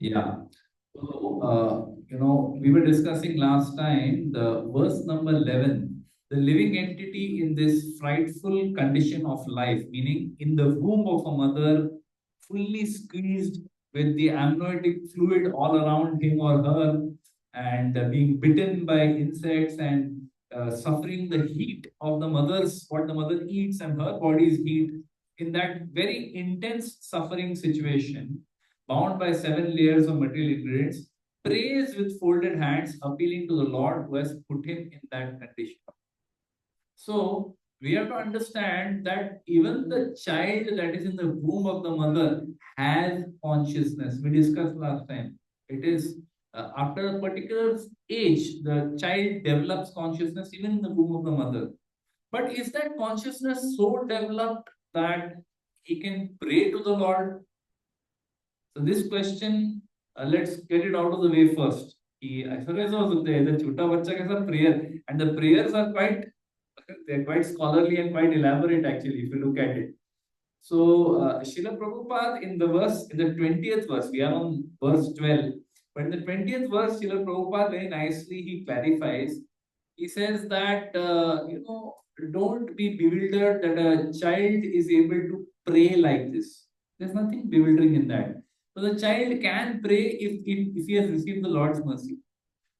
Yeah. So, we were discussing last time the verse number 11, the living entity in this frightful condition of life, meaning in the womb of a mother, fully squeezed with the amniotic fluid all around him or her, and being bitten by insects and suffering the heat of what the mother eats and her body's heat in that very intense suffering situation, bound by 7 layers of material ingredients, prays with folded hands, appealing to the Lord who has put him in that condition. So we have to understand that even the child that is in the womb of the mother has consciousness. We discussed last time. It is after a particular age, the child develops consciousness even in the womb of the mother. But is that consciousness so developed that he can pray to the Lord? So this question, let's get it out of the way first. कि ऐसा कैसे हो सकता है? The छोटा बच्चा कैसा prayer, and the prayers are quite scholarly and quite elaborate actually if you look at it. So Srila Prabhupada in the 20th verse, we are on verse 12, but in the 20th verse, Srila Prabhupada very nicely he clarifies. He says that don't be bewildered that a child is able to pray like this. There's nothing bewildering in that. So the child can pray if he has received the Lord's mercy.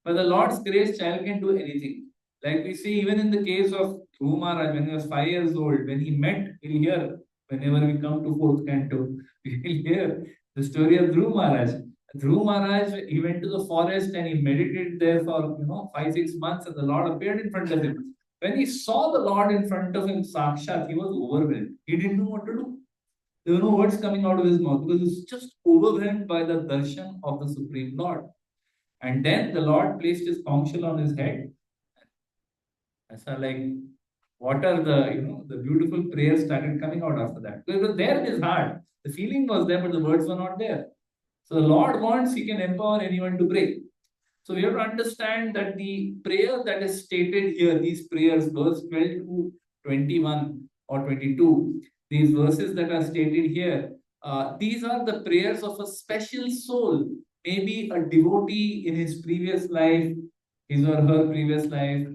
By the Lord's grace, child can do anything. Like we see even in the case of Dhruv Maharaj, when he was 5 years old, when he met, we'll hear whenever we come to fourth canto, we will hear the story of Dhruv Maharaj. Dhruv Maharaj, he went to the forest and he meditated there for 5, 6 months, and the Lord appeared in front of him. When he saw the Lord in front of him, Sakshat, he was overwhelmed. He didn't know what to do. There were no words coming out of his mouth because he was just overwhelmed by the darshan of the Supreme Lord. And then the Lord placed his conch shell on his head. So like, what are the beautiful prayers started coming out after that. So it was there in his heart. The feeling was there, but the words were not there. So the Lord wants, he can empower anyone to pray. So we have to understand that the prayer that is stated here, these prayers, verse 12 to 21 or 22, these verses that are stated here, these are the prayers of a special soul, maybe a devotee in his previous life, his or her previous life,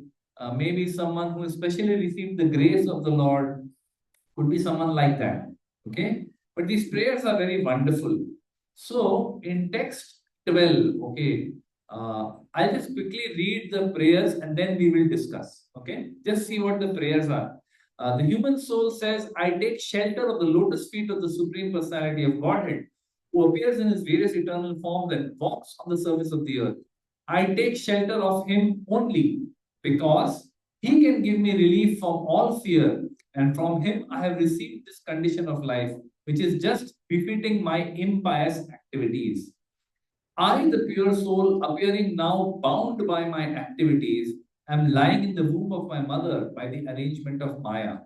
maybe someone who especially received the grace of the Lord, could be someone like that. Okay, but these prayers are very wonderful. So in text 12, okay, I'll just quickly read the prayers and then we will discuss. Okay, just see what the prayers are. The human soul says, I take shelter of the lotus feet of the Supreme Personality of Godhead, who appears in his various eternal forms and walks on the surface of the earth. I take shelter of him only because he can give me relief from all fear, and from him I have received this condition of life, which is just befitting my impious activities. I, the pure soul, appearing now bound by my activities, am lying in the womb of my mother by the arrangement of Maya.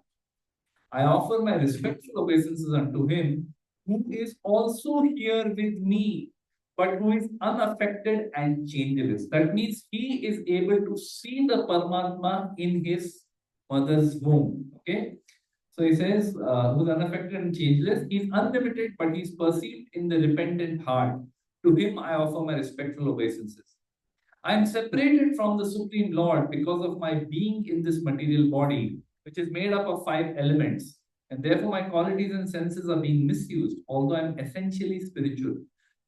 I offer my respectful obeisances unto him who is also here with me, but who is unaffected and changeless. That means he is able to see the Paramatma in his mother's womb. Okay. So he says, who's unaffected and changeless, he's unlimited, but he's perceived in the repentant heart. To him I offer my respectful obeisances. I am separated from the Supreme Lord because of my being in this material body, which is made up of 5 elements. And therefore, my qualities and senses are being misused, although I am essentially spiritual.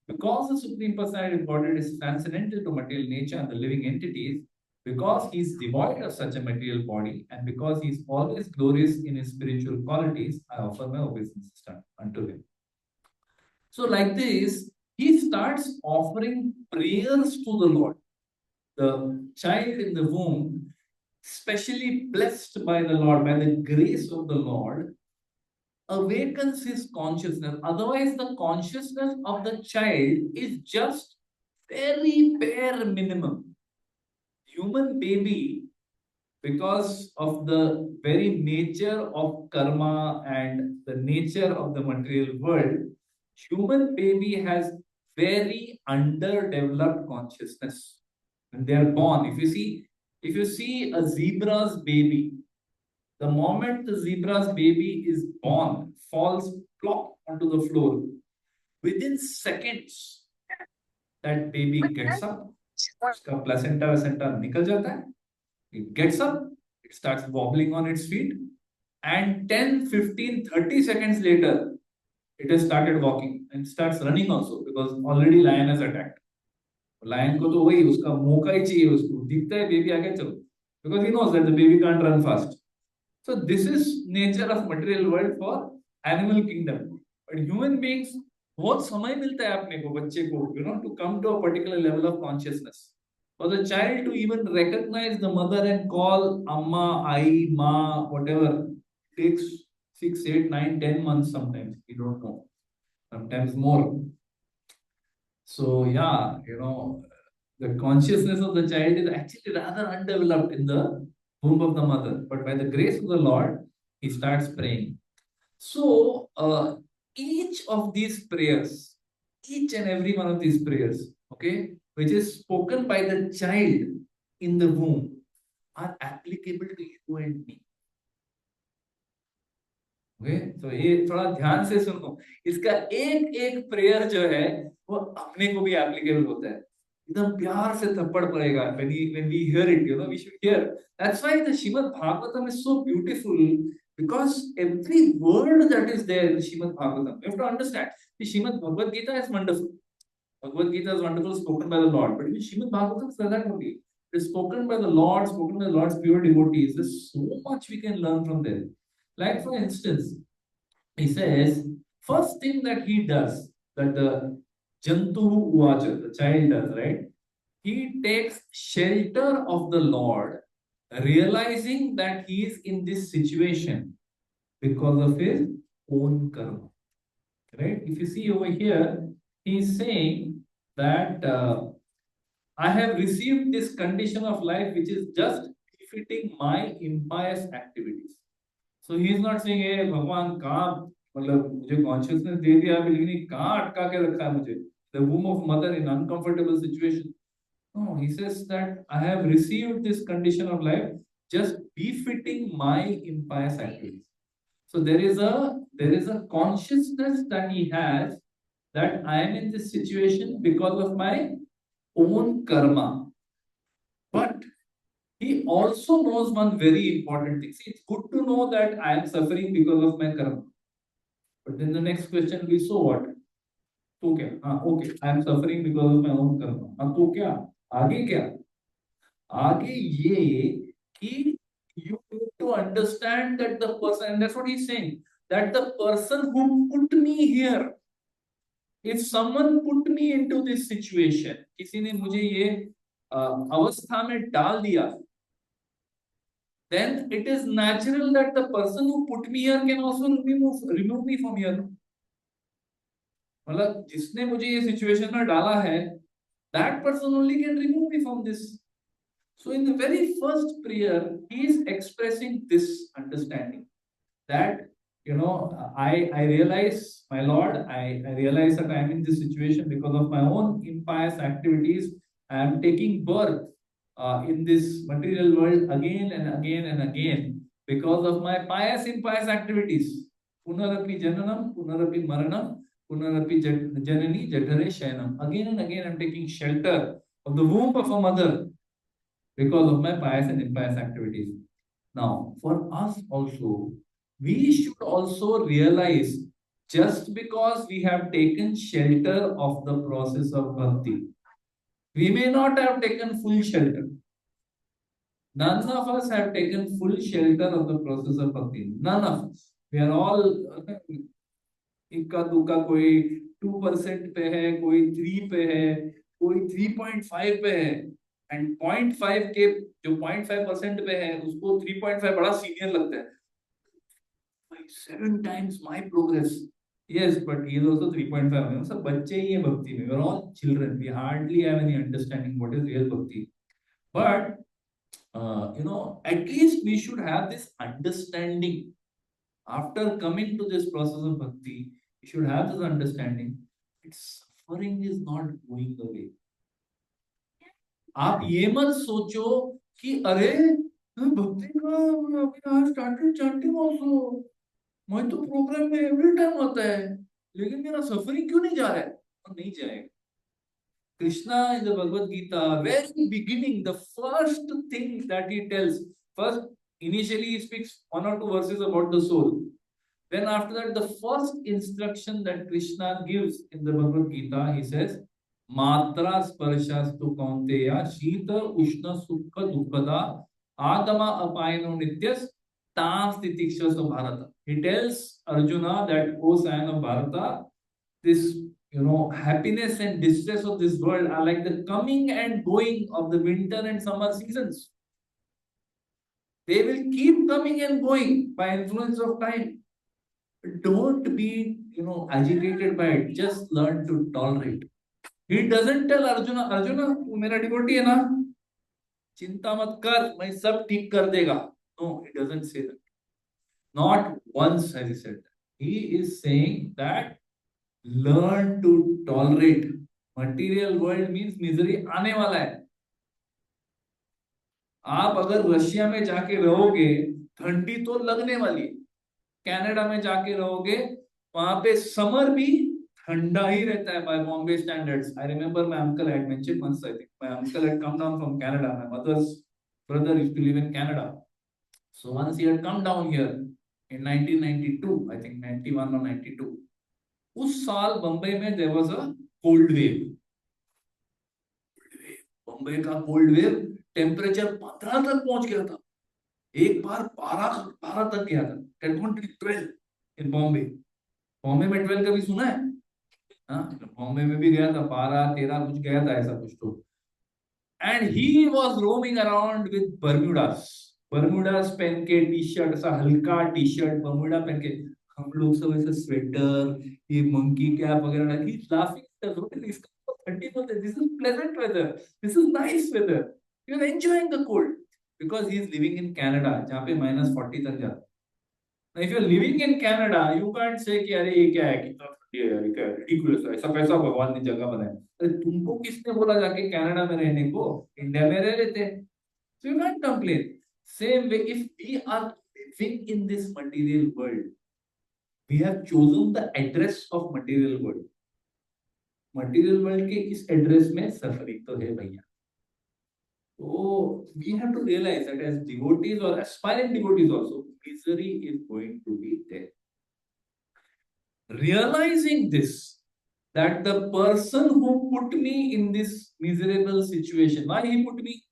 Because the Supreme Personality of Godhead is transcendental to material nature and the living entities, because he is devoid of such a material body, and because he is always glorious in his spiritual qualities, I offer my obeisances unto him. So, like this, he starts offering prayers to the Lord. The child in the womb, specially blessed by the Lord, by the grace of the Lord, awakens his consciousness. Otherwise, the consciousness of the child is just very bare minimum. Human baby, because of the very nature of karma and the nature of the material world, human baby has very underdeveloped consciousness when they are born. If you see a zebra's baby, the moment the zebra's baby is born, falls plop onto the floor, within seconds, that baby gets up, उसका placenta वसेंटा निकल जाता है, it gets up, it starts wobbling on its feet, and 10, 15, 30 seconds later, it has started walking and starts running also because already lion has attacked. Lion को तो वही उसका मौका ही चाहिए, उसको दिखता है बेबी आगे चलो, because he knows that the baby can't run fast. So this is nature of material world for animal kingdom. But human beings, बहुत समय मिलता है अपने को, बच्चे को, to come to a particular level of consciousness. For the child to even recognize the mother and call amma, ai, ma, whatever, takes 6, 8, 9, 10 months sometimes. We don't know. Sometimes more. So yeah, the consciousness of the child is actually rather undeveloped in the womb of the mother. But by the grace of the Lord, he starts praying. So each of these prayers, each and every one of these prayers, okay, which is spoken by the child in the womb, are applicable to you and me. Okay, तो ये थोड़ा ध्यान से सुनो, इसका एक एक prayer जो है वो अपने को भी एप्लीकेबल होता है, एकदम प्यार से थप्पड़ पड़ेगा when we hear it, we should hear. That's why the Srimad Bhagavatam is so beautiful, because every word that is there in the Srimad Bhagavatam, you have to understand, the Srimad Bhagavad Gita is wonderful. Bhagavad Gita is wonderful, spoken by the Lord, but the Srimad Bhagavatam is that only. It is spoken by the Lord, spoken by the Lord's pure devotees. There's so much we can learn from there. Like for instance, he says, first thing that he does, that the Jantu Uvacha, the child does, right? He takes shelter of the Lord, realizing that he is in this situation because of his own karma. Right? If you see over here, he is saying that I have received this condition of life which is just befitting my impious activities. So he is not saying, "Hey, भगवान कहाँ मतलब मुझे consciousness दे दिया अभी, लेकिन कहाँ अटका के रखा है मुझे, the womb of mother in uncomfortable situation." No, he says that I have received this condition of life just befitting my impious activities. So there is a consciousness that he has that I am in this situation because of my own karma. But he also knows one very important thing. See, it's good to know that I am suffering because of my karma. But then the next question will be, so what? तो क्या? Okay, I am suffering because of my own karma. तो क्या? आगे क्या? आगे ये कि you need to understand that the person, and that's what he's saying, that the person who put me here, if someone put me into this situation, किसी ने मुझे ये अवस्था में डाल दिया, then it is natural that the person who put me here can also remove me from here. मतलब जिसने मुझे ये सिचुएशन में डाला है, that person only can remove me from this. So in the very first prayer, he is expressing this understanding that I realize, my Lord, I realize that I am in this situation because of my own impious activities. I am taking birth in this material world again and again and again because of my pious impious activities. Punarapi jananam, punarapi maranam, punarapi janani jadhare shayanam. Again and again I am taking shelter of the womb of a mother because of my pious and impious activities. Now, for us also, we should also realize, just because we have taken shelter of the process of bhakti, we may not have taken full shelter. None of us have taken full shelter of the process of bhakti. None of us. We are all इक्का दुक्का, कोई 2% पे है, कोई 3 पे है, कोई 3.5 पे है, एंड 0.5 के जो 0.5% पे है उसको 3.5 बड़ा सीनियर लगता है. 7 times my progress. Yes, but he is also 3.5. सब बच्चे ही हैं भक्ति में. We are all children. We hardly have any understanding what is real bhakti. But at least we should have this understanding. After coming to this process of bhakti, we should have this understanding that suffering is not going away. आप ये मत सोचो कि अरे भक्ति का started chanting also. मैं तो प्रोग्राम में एवरी टाइम आता है, लेकिन मेरा सफरिंग क्यों नहीं जा रहा है? नहीं जाएगा. Krishna in the Bhagavad Gita, very beginning, the first thing that he tells, first, initially he speaks one or two verses about the soul. Then after that, the first instruction that Krishna gives in the Bhagavad Gita, he says, Matra sparshastu kaunteya shita ushna sukha dukkada agama apayano nityas tam titikshas bharata. He tells Arjuna that, O son of Bharata, this happiness and distress of this world are like the coming and going of the winter and summer seasons. They will keep coming and going by influence of time. Don't be agitated by it. Just learn to tolerate. He doesn't tell Arjuna, Arjuna, तू मेरा devotee है ना, चिंता मत कर, मैं सब ठीक कर देगा. No, he doesn't say that. Not once has he said that. He is saying that learn to tolerate. Material world means misery आने वाला है. आप अगर रशिया में जाके रहोगे, ठंडी तो लगने वाली है. कनाडा में जाके रहोगे, वहां पे समर भी ठंडा ही रहता है by Bombay standards. I remember my uncle had mentioned once, I think. My uncle had come down from Canada. My mother's brother used to live in Canada. So once he had come down here in 1992, I think 91 or 92. उस साल बंबई में there was a cold wave. Bombay का cold wave temperature 15 तक पहुंच गया था. एक बार 12 तक गया था. 12 इन बॉम्बे. बॉम्बे में 12 कभी सुना है? बॉम्बे में भी गया था, 12-13 कुछ गया था, ऐसा कुछ तो. And he was roaming around with bermudas पहन के, टी शर्ट, ऐसा हल्का टी शर्ट बर्म्यूडा पहन के. हम लोग सब ऐसे स्वेटर, ये मंकी कैप वगैरह, ही लाफिंग. इसका ठंडी बोलते, this is pleasant weather, this is nice weather, you are enjoying the cold, because he is living in Canada जहाँ पे -40 तक जाता. If you're living in Canada, you can't say कि अरे ये क्या है, कितना ठंडी है यार, क्या ridiculous है, ऐसा कैसा भगवान ने जगह बनाया. अरे तुमको किसने बोला जाके कनाडा में रहने को, इंडिया में रह लेते. So you can't complain. Same way, if we are living in this material world, we have chosen the address of material world. Material world के इस address में suffering तो है भैया. So we have to realize that as devotees or aspiring devotees also, misery is going to be there. Realizing this, that the person who put me in this miserable situation, why he put me?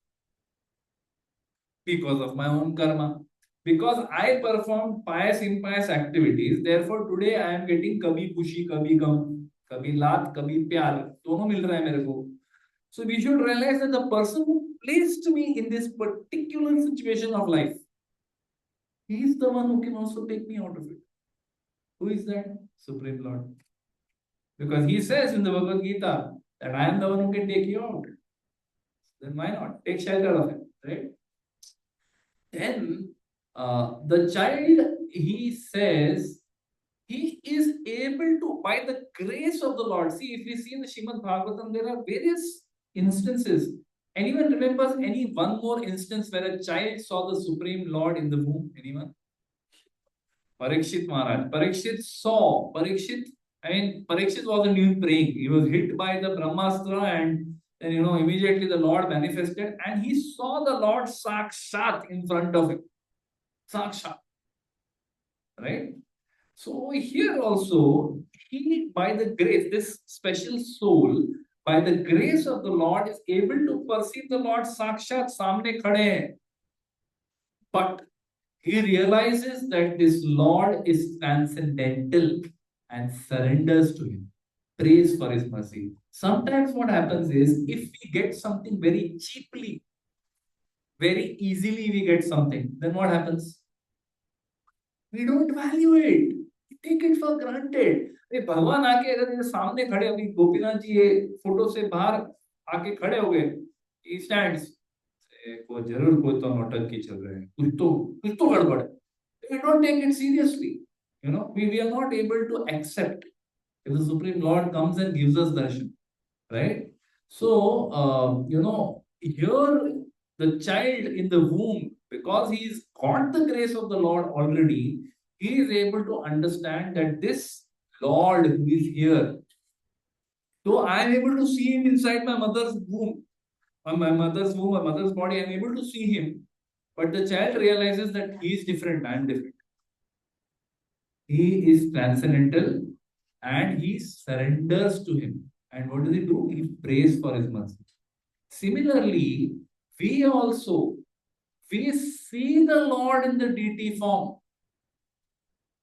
Because of my own karma. Because I performed pious, impious activities, therefore today I am getting kabhi khushi, kabhi gum, kabhi laat, kabhi pyar. दोनों मिल रहा है मेरे को. So we should realize that the person who placed me in this particular situation of life, he is the one who can also take me out of it. Who is that? Supreme Lord. Because he says in the Bhagavad Gita that I am the one who can take you out. Then why not? Take shelter of him, right? Then the child, he says, he is able to, by the grace of the Lord. See, if we see in the Srimad Bhagavatam, there are various instances. Anyone remembers any one more instance where a child saw the Supreme Lord in the womb? Anyone? Parikshit Maharaj. Parikshit wasn't even praying. He was hit by the Brahmastra, and then immediately the Lord manifested and he saw the Lord Sakshat in front of him. Sakshat. Right? So here also, he, by the grace, this special soul, by the grace of the Lord, is able to perceive the Lord Sakshat samne khade hain. But he realizes that this Lord is transcendental and surrenders to him. Prays for his mercy. Sometimes what happens is, if we get something very cheaply, very easily we get something, then what happens? We don't value it. We take it for granted. भगवान आके अगर ये सामने खड़े, अभी गोपीनाथ जी ये photo से बाहर आके खड़े हो गए, he stands, को जरूर कोई तो नौटंकी चल रहे हैं, कुछ तो गड़बड़ है. We don't take it seriously. We are not able to accept if the Supreme Lord comes and gives us darshan, right? So here the child in the womb, because he's got the grace of the Lord already, he is able to understand that this Lord who is here, So I am able to see him inside my mother's womb, my mother's womb, my mother's body. I am able to see him, but the child realizes that he is different. I am different. He is transcendental, and he surrenders to him. And what does he do? He prays for his mercy. Similarly, we also we see the Lord in the deity form.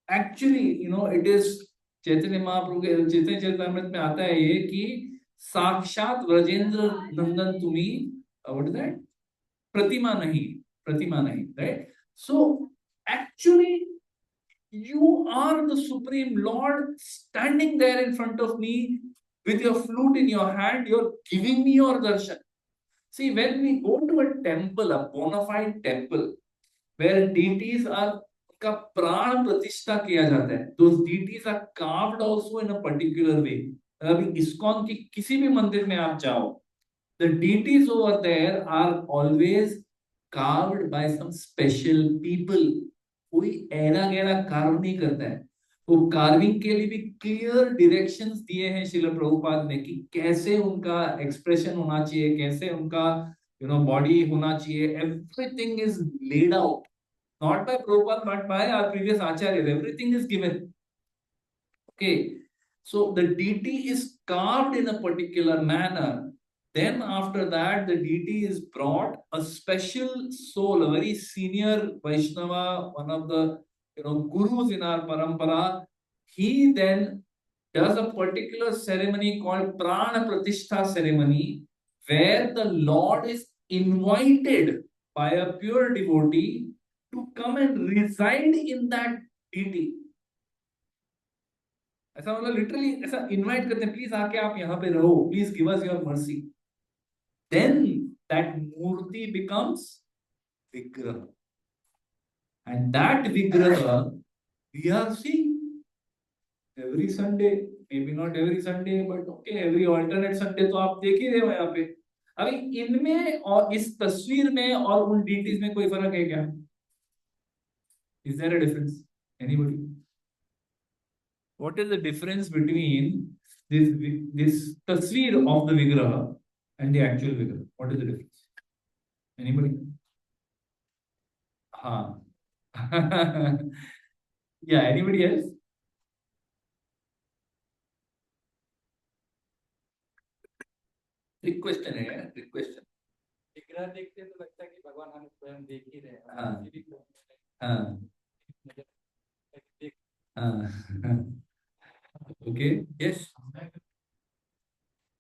Actually, it is Chaitanya Mahaprabhu के चैतन्य चरितामृत में आता है ये कि साक्षात व्रजेंद्र नंदन तुम्ही, what is that, प्रतिमा नहीं, right? So actually you are the supreme Lord standing there in front of me with your flute in your hand. You're giving me your darshan. See, when we go to a temple, a bona fide temple, where deities are का प्राण प्रतिष्ठा किया जाता है, those deities are carved also in a particular way. अभी ISKCON की किसी भी मंदिर में आप जाओ, the deities over there are always carved by some special people. कोई ऐरा गैरा कार्व नहीं करता है. वो कार्विंग के लिए भी क्लियर डायरेक्शंस दिए हैं शिल प्रभुपाद ने कि कैसे उनका एक्सप्रेशन होना चाहिए, कैसे उनका बॉडी होना चाहिए. Everything is laid out, not by Prabhupada but by our previous acharyas. Everything is given. Okay, so the deity is carved in a particular manner. Then after that, the deity is brought, a special soul, a very senior Vaishnava, one of the gurus in our parampara. He then does a particular ceremony called Prana Pratishtha ceremony, where the Lord is invited by a pure devotee to come and reside in that deity. ऐसा मतलब literally ऐसा invite करते हैं, please आके आप यहाँ पे रहो, please give us your mercy. Then that murti becomes vigraha, and that vigraha we are seeing every Sunday. Maybe not every Sunday, but okay, every alternate Sunday तो आप देख ही रहे हो यहाँ पे. अभी इनमें और इस तस्वीर में और उन डीटीज में कोई फर्क है क्या? Is there a difference? Anybody? What is the difference between this tasveer of the vigraha and the actual vigraha? What is the difference? Anybody? Ha. Yeah, anybody else? Trick question है यार, trick question. विग्रह देखते तो लगता है कि भगवान हमें स्वयं देख ही रहे हैं. हाँ. हाँ. Okay. Yes.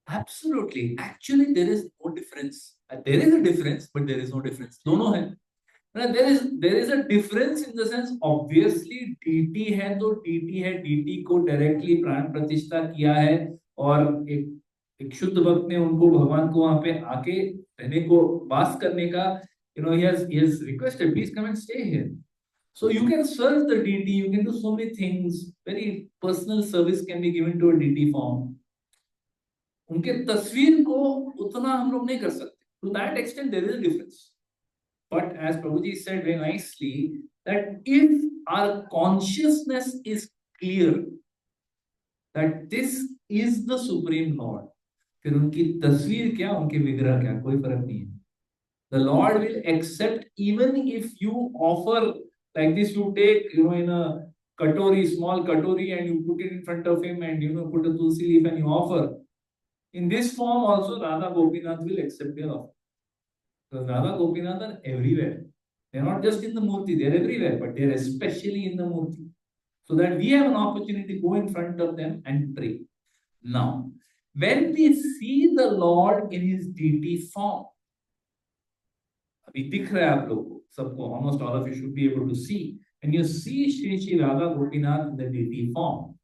Absolutely. Actually, there is no difference. There is a difference, but there is no difference. दोनों है. There is a difference in the sense, obviously DT है तो DT है, DT को directly प्राण प्रतिष्ठा किया है और एक शुद्ध भक्त ने उनको भगवान को वहां पे आके रहने को वास करने का he has requested, please come and stay here. So you can serve the DT, you can do so many things, very personal service can be given to a DT form. उनके तस्वीर को उतना हम लोग नहीं कर सकते. To that extent there is a difference. But as Prabhuji said very nicely, that if our consciousness is clear that this is the Supreme Lord, फिर उनकी तस्वीर क्या, उनके विग्रह क्या, कोई फर्क नहीं है. The Lord will accept even if you offer like this. You take, in a katori, small katori, and you put it in front of him, and put a tulsi leaf and you offer. In this form also, Radha Gopinath will accept your offer. Because Radha Gopinath are everywhere. They're not just in the Murti, they're everywhere, but they're especially in the Murti. So that we have an opportunity to go in front of them and pray. Now, when we see the Lord in his deity form, अभी दिख रहा है आप लोगों को, सबको, almost all of you should be able to see. And you see Shri Radha Gopinath in the deity form.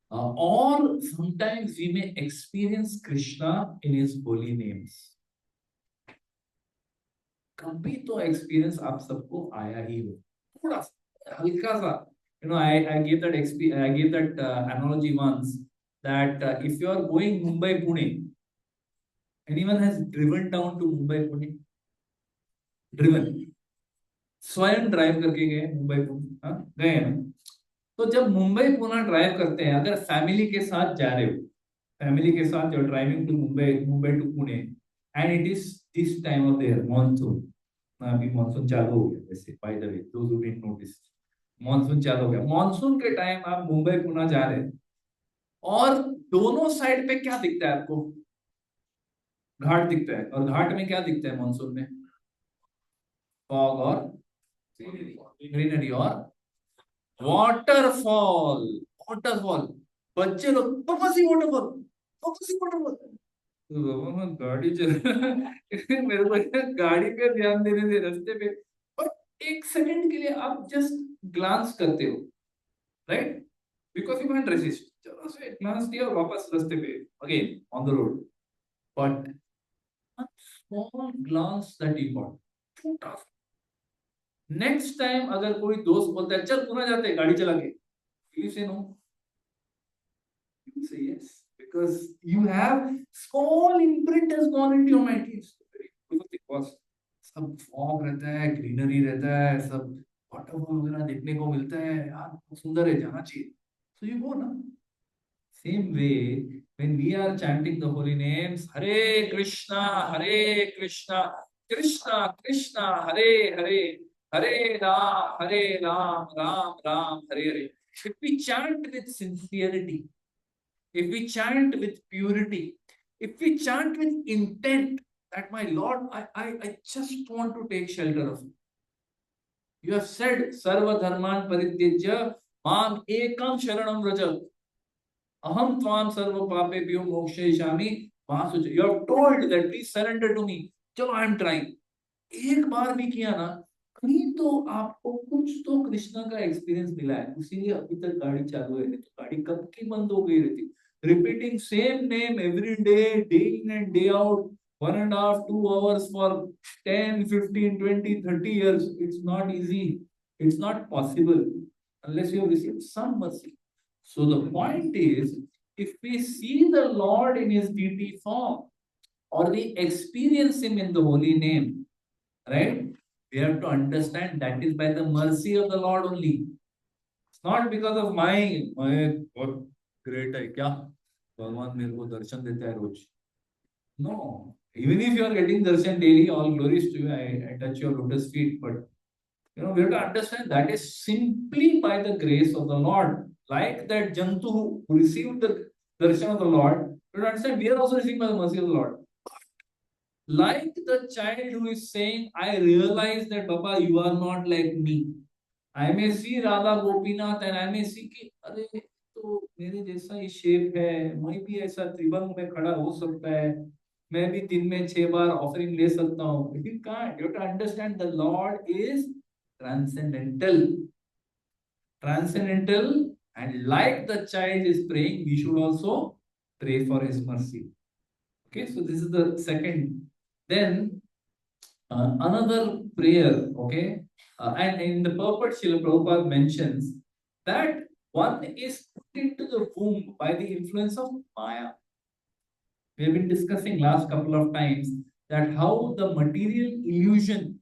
Or sometimes we may experience Krishna in his holy names. कभी तो एक्सपीरियंस आप सबको आया ही हो, थोड़ा हल्का सा. I gave that analogy once, that if you are going Mumbai Pune, anyone has driven down to Mumbai Pune? Driven, स्वयं ड्राइव करके गए मुंबई पुणे? हाँ, गए हैं ना. तो जब मुंबई पुणे ड्राइव करते हैं, अगर फैमिली के साथ जा रहे हो, फैमिली के साथ you're driving to Mumbai to Pune, and it is this time of the year, monsoon. अभी मानसून चालू हो गया वैसे, by the way those who didn't notice, monsoon चालू हो गया। मानसून के टाइम आप मुंबई पुणे जा रहे हैं, और दोनों साइड पे क्या दिखता है आपको? घाट दिखता है। और घाट में क्या दिखता है मानसून में? फॉग और ग्रीनरी और वाटरफॉल। वाटरफॉल, बच्चे लोग पापा सी वाटरफॉल, पापा सी वाटरफॉल। तो बाबा मैं गाड़ी चला मेरे को गाड़ी पे ध्यान देने दे, रास्ते पे। बट एक सेकंड के लिए आप जस्ट ग्लांस करते हो, right? Because you can resist, चलो से ग्लांस दिया और वापस रास्ते पे again on the road. But a small glance that you got, छोटा सा। नेक्स्ट टाइम अगर कोई दोस्त बोलता है चल पुणे जाते हैं गाड़ी चला के, you say no, you say yes, because you have small imprint has gone into your mind. It's very because it was सब फॉग रहता है, ग्रीनरी रहता है, सब वाटरफॉल वगैरह देखने को मिलता है यार, बहुत सुंदर है, जाना चाहिए, so you go ना। Same way, when we are chanting the holy names, Hare Krishna, Krishna Krishna, Hare Hare, Hare Ram, Ram Ram, Hare Hare. If we chant with sincerity, if we chant with purity, if we chant with intent, that my Lord, I just want to take shelter of you. You have said, Sarva Dharman Parityajya, Mam Ekam Sharanam Vraja. Aham tvam sarva papebhyo mokshayami mahasuja. You have told that please surrender to me. चलो I am trying. एक बार भी किया ना, कहीं तो आपको कुछ तो कृष्णा का एक्सपीरियंस मिला है, इसीलिए अभी तक गाड़ी चालू है। तो गाड़ी कब की बंद हो गई रहती? Repeating same name every day, day in and day out, 1.5 2 hours for 10 15 20 30 years. It's not easy, it's not possible unless you have received some mercy. So the point is, if we see the Lord in his deity form, or we experience him in the holy name, right? We have to understand that is by the mercy of the Lord only. It's not because of my बहुत great है क्या, भगवान मेरे को दर्शन देता है रोज। No, even if you are getting darshan daily, all glories to you. I touch your lotus feet, but we have to understand that is simply by the grace of the Lord. Like that Jantu who received the darshan of the Lord, you have to understand we are also receiving by the mercy of the Lord. Like the child who is saying, I realize that Baba, you are not like me. I may see Radha Gopinath and I may see कि अरे तो मेरे जैसा ही shape है, मैं भी ऐसा त्रिभंग में खड़ा हो सकता है, मैं भी दिन में 6 बार ऑफरिंग ले सकता हूँ। You can't. You have to understand the Lord is transcendental. Transcendental, and like the child is praying, we should also pray for his mercy. Okay, so this is the second. Then another prayer, okay, and in the purport, Srila Prabhupada mentions that one is put into the womb by the influence of Maya. We have been discussing last couple of times that how the material illusion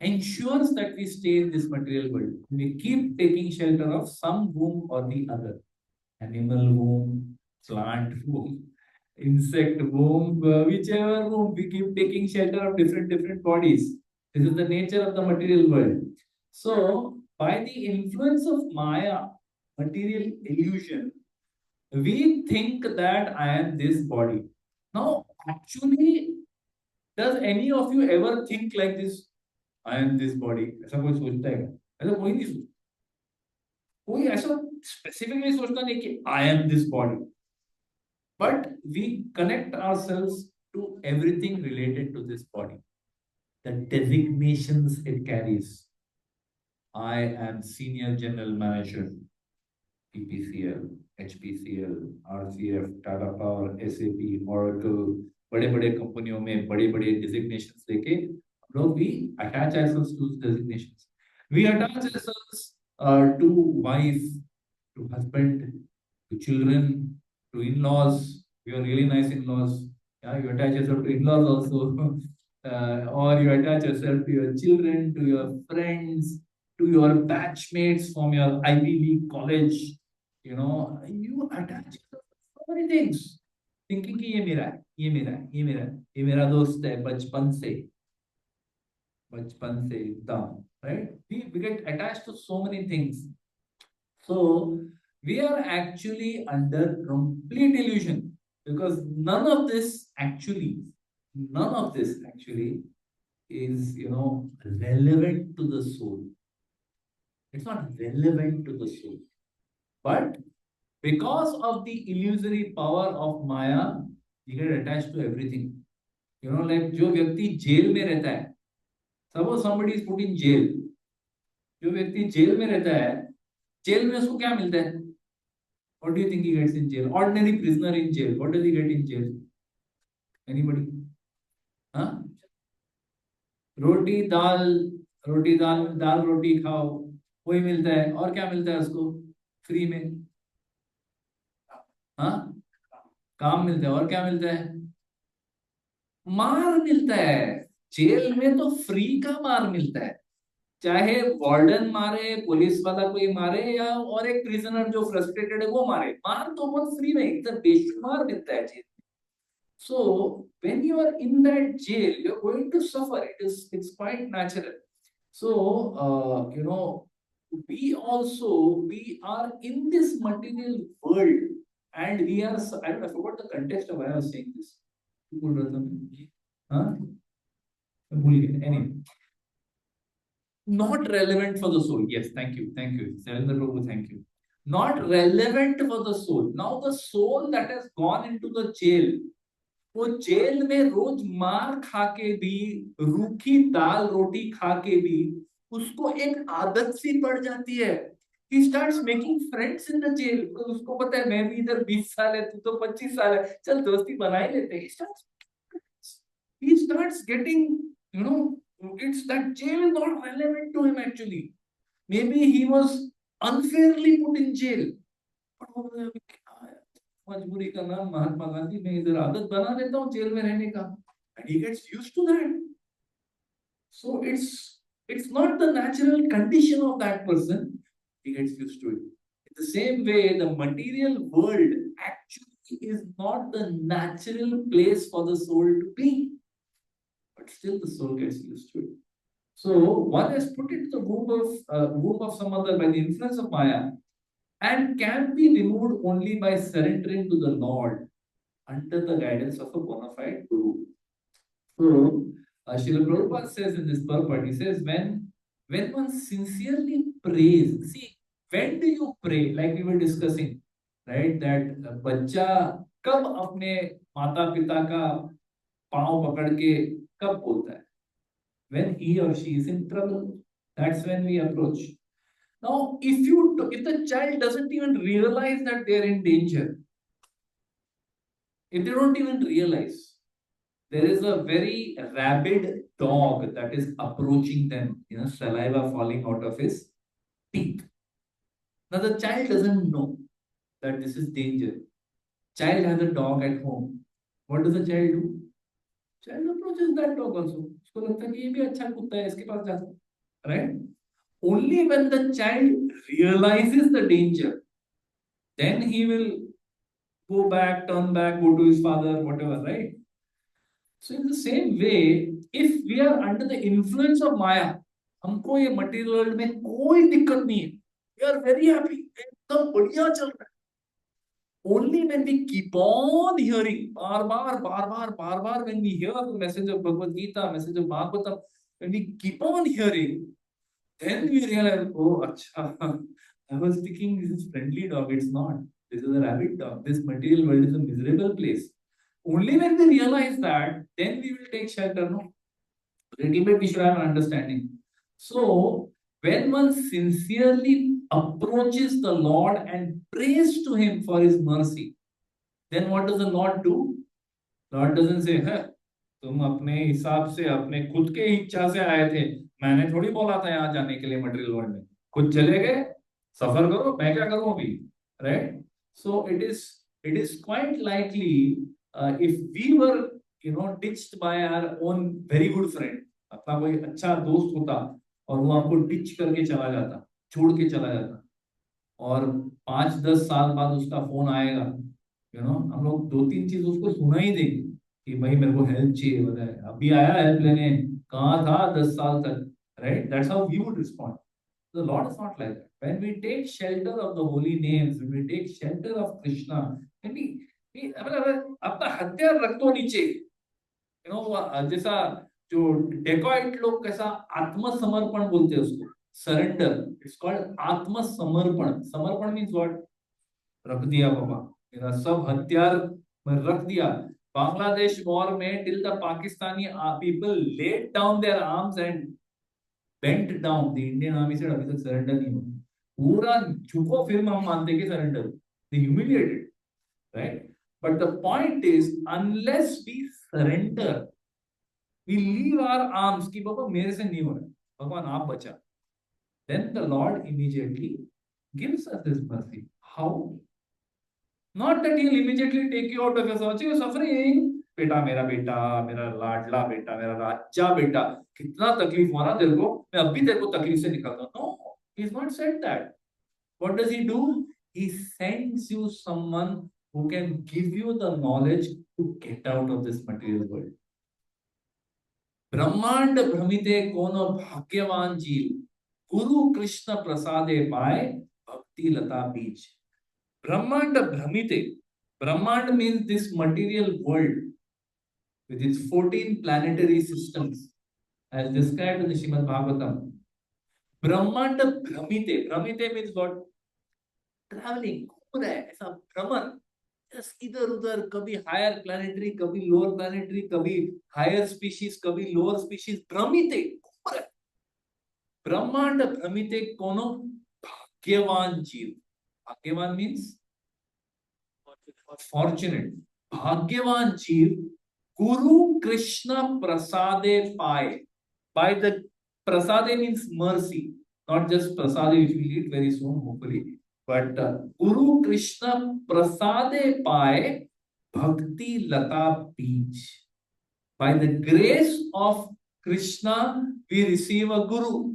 ensures that we stay in this material world. We keep taking shelter of some womb or the other. Animal womb, plant womb, insect womb, whichever womb, we keep taking shelter of different bodies. This is the nature of the material world. So, by the influence of Maya, material illusion, we think that I am this body. Now, actually, does any of you ever think like this? I am this body. ऐसा कोई सोचता है क्या? ऐसा कोई नहीं सोचता। कोई ऐसा स्पेसिफिकली सोचता नहीं कि I am this body. But we connect ourselves to everything related to this body. The designations it carries. I am Senior General Manager, HPCL, HPCL, RCF, Tata Power, SAP, Oracle, बड़े-बड़े कंपनियों में बड़े-बड़े designations लेके लोग we attach ourselves to designations. We attach ourselves to wife, to husband, to children, to in-laws. You are really nice in-laws. Yeah, you attach yourself to in-laws also. Or you attach yourself to your children, to your friends, to your batchmates from your Ivy League college. You attach yourself. many things, thinking कि ये मेरा है, ये मेरा है, ये मेरा है, ये मेरा दोस्त है बचपन से एकदम, right? We get attached to so many things. So we are actually under complete illusion because none of this actually is, relevant to the soul. It's not relevant to the soul. But because of the illusory power of Maya, you get attached to everything. Like जो व्यक्ति jail में रहता है, suppose somebody is put in jail. जो व्यक्ति jail में रहता है, जेल में उसको क्या मिलता है? What do you think he gets in jail? Ordinary prisoner in jail. What does he get in jail? Anybody? हाँ? रोटी दाल, दाल रोटी खाओ, वही मिलता है। और क्या मिलता है उसको फ्री में? हाँ, काम मिलता है। और क्या मिलता है? मार मिलता है। जेल में तो फ्री का मार मिलता है, चाहे वार्डन मारे, पुलिस वाला कोई मारे, या और एक प्रिजनर जो फ्रस्ट्रेटेड है वो मारे, मार तो बहुत फ्री में एकदम बेशुमार मिलता है jail. So when you are in that jail, you're going to suffer. It's quite natural. So we are in this material world, and we are. I don't know, I forgot the context of why I was saying this. बोल रहा था मैं? हाँ, मैं भूल गया। Anyway, not relevant for the soul. Yes, thank you, Sarendra Prabhu, thank you. Not relevant for the soul. Now the soul that has gone into the jail, वो jail में रोज मार खा के भी, रूखी दाल रोटी खा के भी उसको एक आदत सी पड़ जाती है। He starts making friends in the jail because उसको पता है मैं भी इधर 20 साल है, तू तो 25 साल है, चल दोस्ती बना ही लेते हैं। He starts getting, it's that jail is not relevant to him actually. Maybe he was unfairly put in jail. मजबूरी का नाम महात्मा गांधी, मैं इधर आदत बना लेता हूँ जेल में रहने का, and he gets used to that. So it's not the natural condition of that person. He gets used to it. In the same way, the material world actually is not the natural place for the soul to be, but still the soul gets used to it. So one is put into the womb of some other by the influence of Maya, and can be removed only by surrendering to the Lord under the guidance of a bona fide guru. So, Srila Prabhupada says in this purport, he says, when one sincerely prays, see, when do you pray? Like we were discussing, right? That बच्चा कब अपने माता पिता का पाँव पकड़ के कब बोलता है? When he or she is in trouble, that's when we approach. Now, if the child doesn't even realize that they are in danger, if they don't even realize, there is a very rabid dog that is approaching them, saliva falling out of his teeth. Now the child doesn't know that this is danger. Child has a dog at home. What does the child do? Child approaches that dog also. उसको लगता है कि ये भी अच्छा कुत्ता है, इसके पास जाता है, right? Only when the child realizes the danger, then he will turn back, go to his father, whatever, right? So in the same way, if we are under the influence of Maya, हमको ये material world में कोई दिक्कत नहीं है, we are very happy, एकदम बढ़िया चल रहा है. Only when we keep on hearing, bar bar, when we hear the message of Bhagavad Gita, message of Bhagavatam, when we keep on hearing, then we realize, oh, acha, I was thinking this is friendly dog. It's not. This is a rabbit dog. This material world is a miserable place. Only when we realize that, then we will take shelter. No, little bit we should have an understanding. So, when one sincerely approaches the Lord and prays to Him for His mercy, then what does the Lord do? Lord doesn't say, "Huh, तुम अपने हिसाब से, अपने खुद के इच्छा से आए थे, मैंने थोड़ी बोला था यहाँ जाने के लिए मटेरियल वर्ल्ड में, खुद चले गए, सफर करो, मैं क्या करूं अभी, right? So it is quite likely if we were ditched by our own very good friend, अपना कोई अच्छा दोस्त होता और वो आपको डिच करके चला जाता, छोड़ के चला जाता, और 5-10 साल बाद उसका फोन आएगा हम लोग दो तीन चीज उसको सुना ही देंगे कि भाई मेरे को हेल्प चाहिए, बताए अभी आया हेल्प लेने, कहाँ था 10 साल तक, right? That's how we would respond. The Lord is not like that. When we take shelter of the holy names, when we take shelter of Krishna, when मतलब अपना हथियार रख दो नीचे, जैसा जो डेकॉइट लोग कैसा आत्मसमर्पण बोलते हैं उसको, सरेंडर. इट्स कॉल्ड आत्मसमर्पण. समर्पण मीन्स व्हाट? रख दिया बाबा, मेरा सब हथियार मैं रख दिया. बांग्लादेश वॉर में till the Pakistani people laid down there arms and bent down, the Indian army से अभी तक सरेंडर नहीं हुआ. पूरा झुको फिर हम मानते कि surrender, they humiliated, right? But the point is unless we surrender, we leave our arms कि बाबा मेरे से नहीं हो रहा, भगवान आप बचा, then the Lord immediately gives us his mercy. How? Not that he'll immediately take you out of your suffering. बेटा, मेरा लाडला बेटा, मेरा राजा बेटा, कितना तकलीफ हुआ ना तेरे को, मैं अभी तेरे को तकलीफ से निकालता हूँ. No, he's not said that. What does he do? He sends you someone who can give you the knowledge to get out of this material world. ब्रह्मांड भ्रमिते कोनो भाग्यवान जीव, गुरु कृष्ण प्रसादे पाए भक्ति लता बीज. Brahmand Brahmite. Brahmand means this material world with its 14 planetary systems as described in the Srimad Bhagavatam. Brahmand Brahmite. Brahmite means what? Traveling. घूम रहा है, ऐसा भ्रमण. Just इधर उधर, कभी हायर प्लानिटरी, कभी लोअर प्लानिटरी, कभी हायर स्पीशीज, कभी लोअर स्पीशीज. भ्रमिते, घूम रहा है. ब्रह्मांड भ्रमिते कोनो भाग्यवान जीव. भाग्यवान मीन्स fortunate. भाग्यवान जीव गुरु कृष्ण प्रसादे पाए. By the prasade means mercy, not just prasade which we eat very soon hopefully, but Guru Krishna prasade पाए bhakti lata beej. By the grace of Krishna we receive a guru,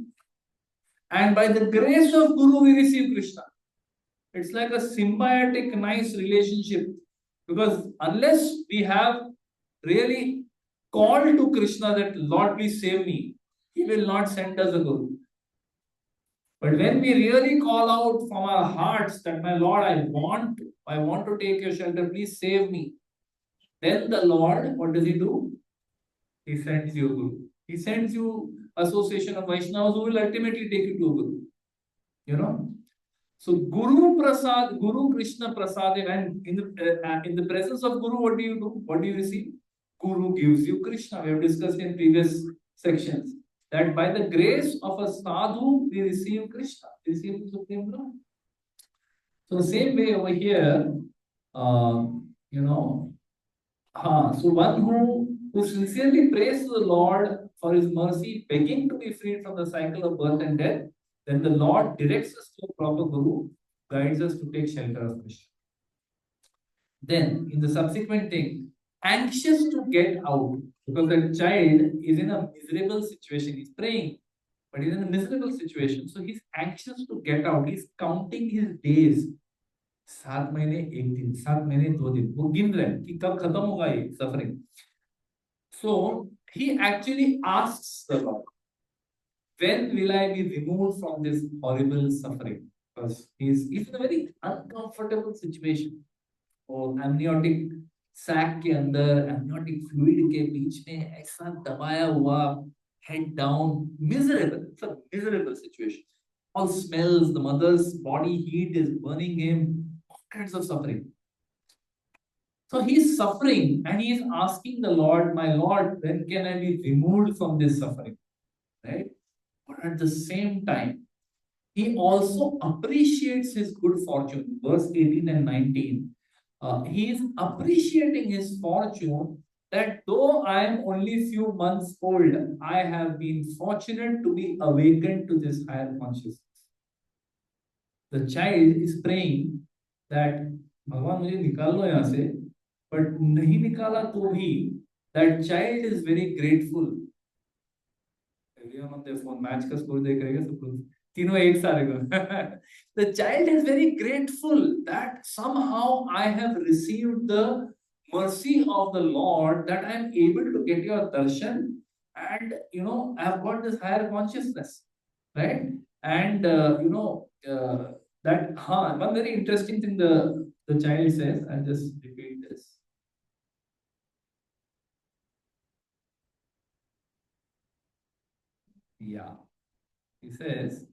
and by the grace of guru we receive Krishna. It's like a symbiotic, nice relationship. Because unless we have really called to Krishna that Lord, please save me, He will not send us a guru. But when we really call out from our hearts that my Lord, I want to take your shelter, please save me. Then the Lord, what does He do? He sends you a guru. He sends you association of Vaishnavas who will ultimately take you to a guru. You know? So Guru Prasad, Guru Krishna Prasad, and in the presence of Guru, what do you do? What do you receive? Guru gives you Krishna. We have discussed in previous sections that by the grace of a sadhu, we receive Krishna, we receive the Supreme Lord. So the same way over here, so one who sincerely prays to the Lord for His mercy, begging to be freed from the cycle of birth and death, then the Lord directs us to a proper guru, guides us to take shelter of Krishna. Then, in the subsequent thing, anxious to get out, because the child is in a miserable situation. He's praying, but he's in a miserable situation. So he's anxious to get out. He's counting his days. 7 महीने 1 दिन, 7 महीने 2 दिन, वो गिन रहे हैं कि कब खत्म होगा ये suffering. So he actually asks the Lord, when will I be removed from this horrible suffering? Because he's in a very uncomfortable situation. और amniotic sac के अंदर, amniotic fluid के बीच में ऐसा दबाया हुआ, head down, miserable. It's a miserable situation. All smells, the mother's body heat is burning him, all kinds of suffering. So he's suffering and he is asking the Lord, my Lord, when can I be removed from this suffering? Right? But at the same time, he also appreciates his good fortune. Verse 18 and 19. He is appreciating his fortune that though I am only few months old, I have been fortunate to be awakened to this higher consciousness. The child is praying that भगवान मुझे निकाल लो यहाँ से, but नहीं निकाला तो भी that child is very grateful. Phone match का स्कोर देख रहे हैं सब तीनों एक सारे को. The child is very grateful that somehow I have received the mercy of the Lord, that I am able to get your darshan, and I have got this higher consciousness, right? And that one very interesting thing the child says. I'll just repeat this. Yeah, he says,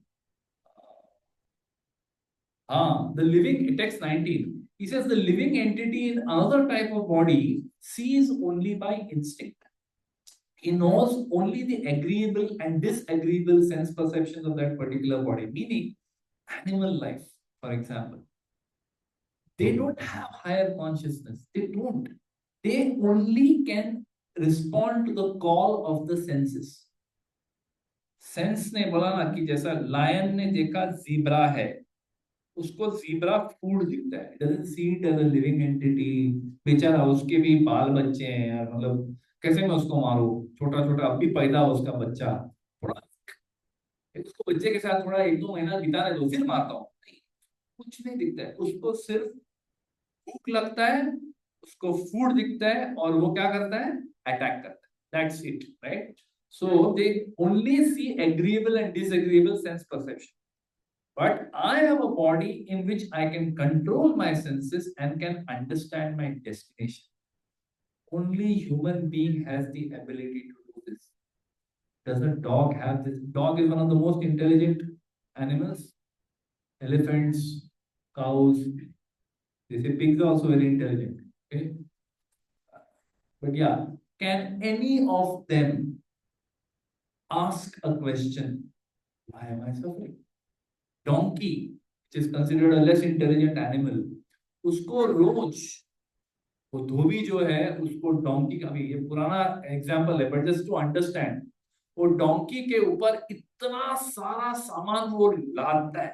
the living, text 19. He says the living entity in another type of body sees only by instinct. He knows only the agreeable and disagreeable sense perceptions of that particular body, meaning animal life, for example. They don't have higher consciousness. They don't. They only can respond to the call of the senses. Sense ने बोला ना कि जैसा lion ने देखा zebra है, उसको zebra food दिखता है, doesn't see it as a living entity. बेचारा, उसके भी बाल बच्चे हैं यार, मतलब कैसे मैं उसको मारूं, छोटा छोटा अभी पैदा हो उसका बच्चा, थोड़ा उसको बच्चे के साथ थोड़ा एक दो महीना बिताने दो फिर मारता हूँ। नहीं, कुछ नहीं दिखता है उसको, सिर्फ भूख लगता है, उसको फूड दिखता है और वो क्या करता है, अटैक करता है। That's it, right? So they only see agreeable and disagreeable sense perception. But I have a body in which I can control my senses and can understand my destination. Only human being has the ability to do this. Does a dog have this? Dog is one of the most intelligent animals. Elephants, cows, they say pigs are also very intelligent. Okay, but yeah, can any of them ask a question? Why am I suffering? Donkey, which is considered a less intelligent animal, उसको रोज वो धोबी जो है उसको donkey का भी, ये पुराना example है बट जस्ट टू अंडरस्टैंड, वो डोंकी के ऊपर इतना सारा सामान वो लादता है,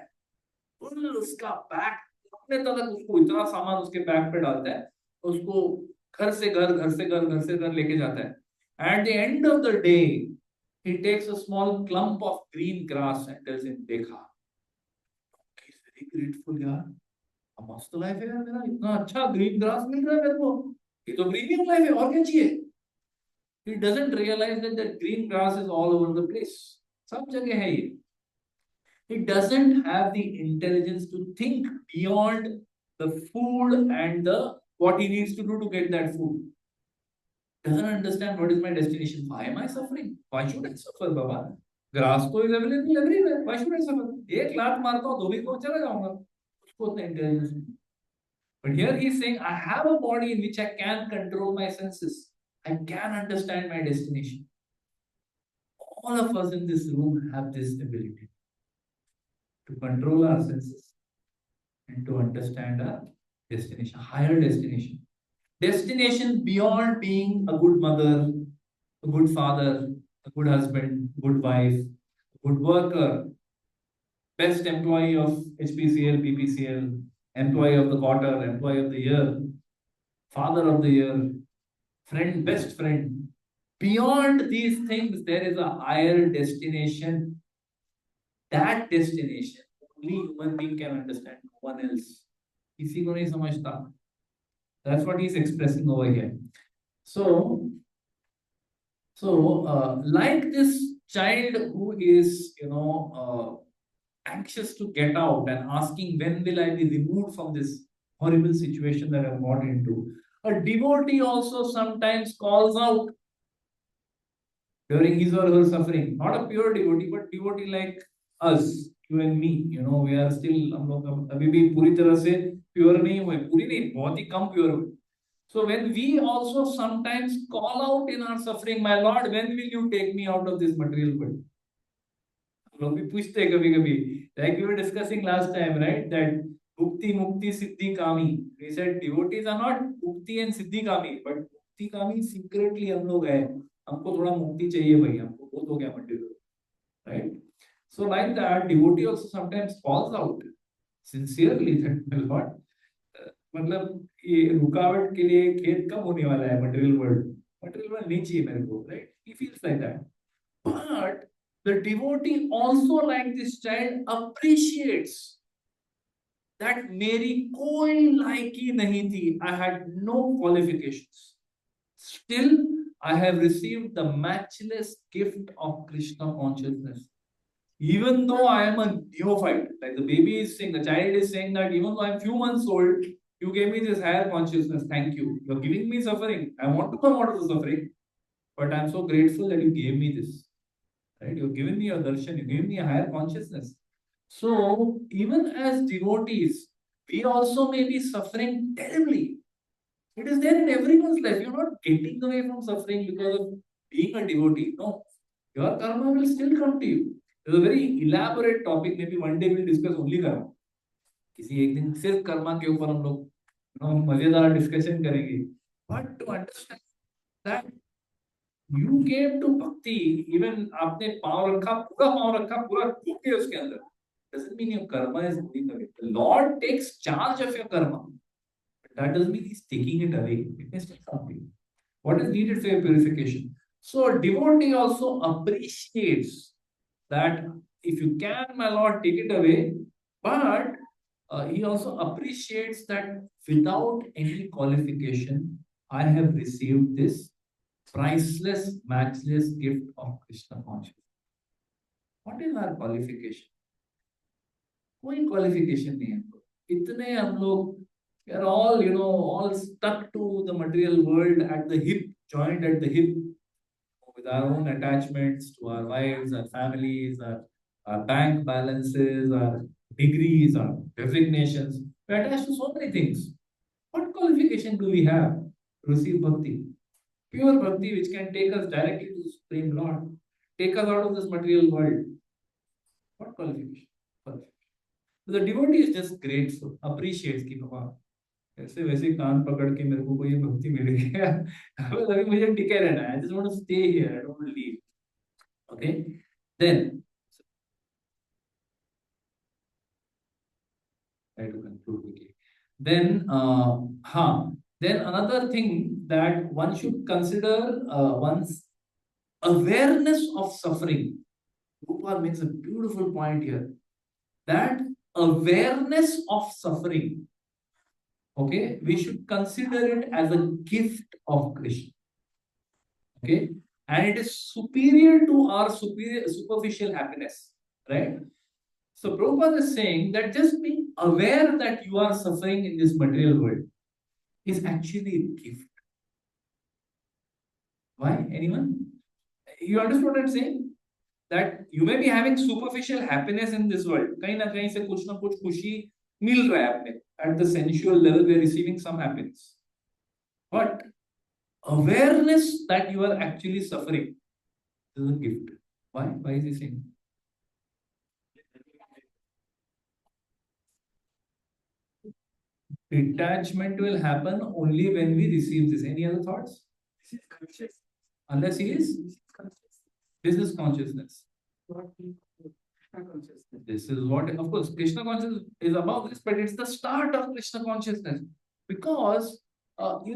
फुल उसका बैग, अपने तक उसको इतना सामान उसके बैग पे डालता है, उसको घर से घर, घर से घर, घर से घर लेके जाता है। At the end of the day he takes a small clump of green grass and tells him, देखा, he is very grateful यार, मस्त लाइफ है यार मेरा, इतना अच्छा ग्रीन ग्रास मिल रहा है मेरे को, ये तो प्रीमियम लाइफ है, और क्या चाहिए? He doesn't realize that the green grass is all over the place, सब जगह है ये. He doesn't have the intelligence to think beyond the food and the what he needs to do to get that food. Doesn't understand what is my destination. Why am I suffering? Why should I suffer, Baba? Grass तो is available everywhere. Why should I suffer? एक लात मारता हूँ धोबी को चला जाऊंगा, उसको उतना इंटेलिजेंस नहीं. But here he is saying, I have a body in which I can control my senses. I can understand my destination. All of us in this room have this ability to control our senses and to understand our destination, higher destination. Destination beyond being a good mother, a good father, a good husband, good wife, good worker, best employee of HPCL, PPCL, employee of the quarter, employee of the year, father of the year, friend, best friend. Beyond these things, there is a higher destination. That destination, only human being can understand, no one else. किसी को नहीं समझता. That's what he's expressing over here. So, like this child who is, anxious to get out and asking, when will I be removed from this horrible situation that I'm got into? A devotee also sometimes calls out during his or her suffering. Not a pure devotee, but devotee like us, you and me. We are still, हम लोग अभी भी पूरी तरह से pure नहीं हुए, पूरी नहीं, बहुत ही कम pure हुए. So when we also sometimes call out in our suffering, my Lord, when will you take me out of this material world? लोग भी पूछते हैं कभी कभी, like we were discussing last time, right? That Bhukti, Mukti, Siddhi, Kami. We said devotees are not Bhukti and Siddhi Kami, but Bhukti Kami secretly हम लोग हैं. हमको थोड़ा मुक्ति चाहिए भाई, हमको बहुत हो गया material, right? So like that, devotee also sometimes calls out sincerely that, my Lord, मतलब ये रुकावट के लिए खेत कब होने वाला है, material world नहीं चाहिए मेरे को, right? He feels like that. But the devotee also, like this child, appreciates that मेरी कोई लायकी नहीं थी. I had no qualifications. Still, I have received the matchless gift of Krishna consciousness. Even though I am a neophyte, like the baby is saying, the child is saying that even though I'm few months old, you gave me this higher consciousness. Thank you. You're giving me suffering. I want to come out of the suffering, but I'm so grateful that you gave me this. Right? You've given me your darshan. You gave me a higher consciousness. So even as devotees, we also may be suffering terribly. It is there in everyone's life. You're not getting away from suffering because of being a devotee. No, your karma will still come to you. It's a very elaborate topic. Maybe one day we'll discuss only karma. किसी एक दिन सिर्फ कर्मा के ऊपर हम लोग मजेदार discussion करेंगे. But to understand that you came to bhakti, even आपने पाँव रखा पूरा डूब गए उसके अंदर. Doesn't mean your karma is moving away. The Lord takes charge of your karma. That doesn't mean He's taking it away. It may still come to you. What is needed for your purification? So a devotee also appreciates that if you can, my Lord, take it away. But he also appreciates that without any qualification, I have received this priceless, matchless gift of Krishna consciousness. What is our qualification? कोई qualification नहीं है. इतने हम लोग, we are all, all stuck to the material world at the hip, joined at the hip, with our own attachments to our wives, our families, our bank balances, our degrees, our designations. We are attached to so many things. What qualification do we have to receive bhakti? Pure bhakti, which can take us directly to the Supreme Lord, take us out of this material world. What qualification? The devotee is just grateful, appreciates कि बाबा ऐसे वैसे कान पकड़ के मेरे को कोई भक्ति मिल गया. अभी मुझे टिके रहना है. I just want to stay here. I don't want to leave. Okay. Then try to conclude quickly. Then then another thing that one should consider one's awareness of suffering. Gopal makes a beautiful point here. That awareness of suffering, okay, we should consider it as a gift of Krishna. Okay, and it is superior to our superficial happiness, right? So Prabhupada is saying that just being aware that you are suffering in this material world is actually a gift. Why? Anyone? You understand what I'm saying? That you may be having superficial happiness in this world. कहीं ना कहीं से कुछ ना कुछ खुशी मिल रहा है आपने. At the sensual level, we are receiving some happiness. But awareness that you are actually suffering is a gift. Why? Why is he saying? Detachment will happen only when we receive this. Any other thoughts? Unless he is business consciousness. This is what, of course, Krishna consciousness is about this, but it's the start of Krishna consciousness. Because, otherwise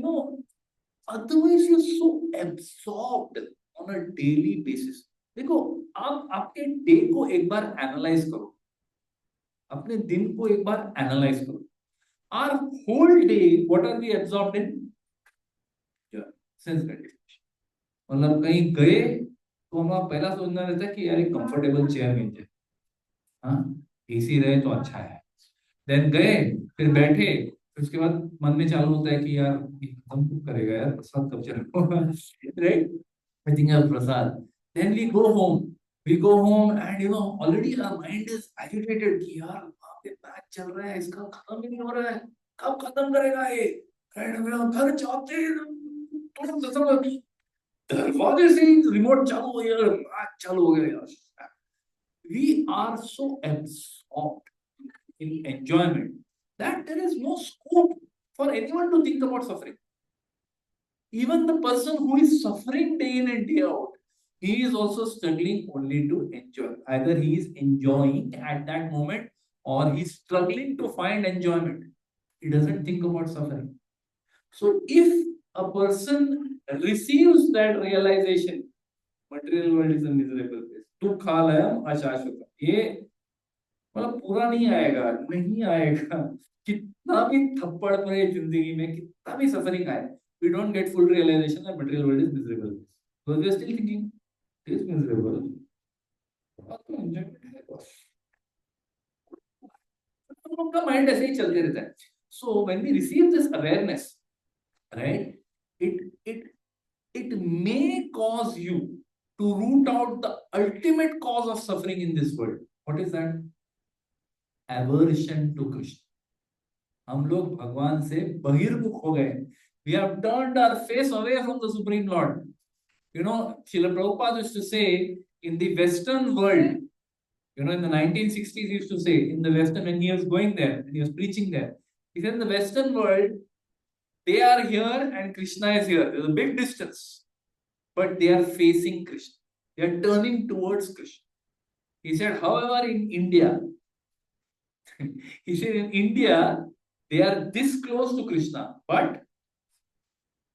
you're so absorbed on a daily basis. देखो, आप आपके day को एक बार analyse करो, अपने दिन को एक बार एनालाइज करो. Our whole day, what are we absorbed in? Yeah, sense gratification. मतलब कहीं गए तो हमारा पहला सोचना रहता है कि यार एक कंफर्टेबल चेयर मिल जाए. हाँ, एसी रहे तो अच्छा है. देन गए, फिर बैठे, फिर उसके बाद मन में चालू होता है कि यार हम कुक करेगा यार, प्रसाद कब चलेगा. Right, I think of prasad. Then we go home. We go home and already our mind is agitated कि यार वहाँ पे मैच चल रहा है, इसका खत्म ही नहीं हो रहा है, कब खत्म करेगा ये. एंड मेरा घर चाहते तुरंत दरवाजे से रिमोट चालू हो गया, मैच चालू हो गया यार. We are so absorbed in enjoyment that there is no scope for anyone to think about suffering. Even the person who is suffering day in and day out, he is also struggling only to enjoy. Either he is enjoying at that moment or he is struggling to find enjoyment. He doesn't think about suffering. So if a person receives that realization, material world is a miserable place. Dukhalayam ashashvatam. ये मतलब पूरा नहीं आएगा, नहीं आएगा। कितना भी थप्पड़ पड़े जिंदगी में, कितना भी सफरिंग आए, we don't get full realization that material world is miserable. So we are still thinking it is miserable. और तो enjoyment है बस। हम लोग का माइंड ऐसे ही चलते रहता है। So when we receive this awareness, right, it it may cause you to root out the ultimate cause of suffering in this world. What is that? Aversion to Krishna. हम लोग भगवान से बहिर्मुख हो गए। We have turned our face away from the Supreme Lord. You know, Srila Prabhupada used to say, in the Western world, you know, in the 1960s, he used to say, in the Western, when he was going there, and he was preaching there, he said, in the Western world, they are here and Krishna is here. There's a big distance, but they are facing Krishna. They are turning towards Krishna. He said, however, in India, he said, in India, they are this close to Krishna, but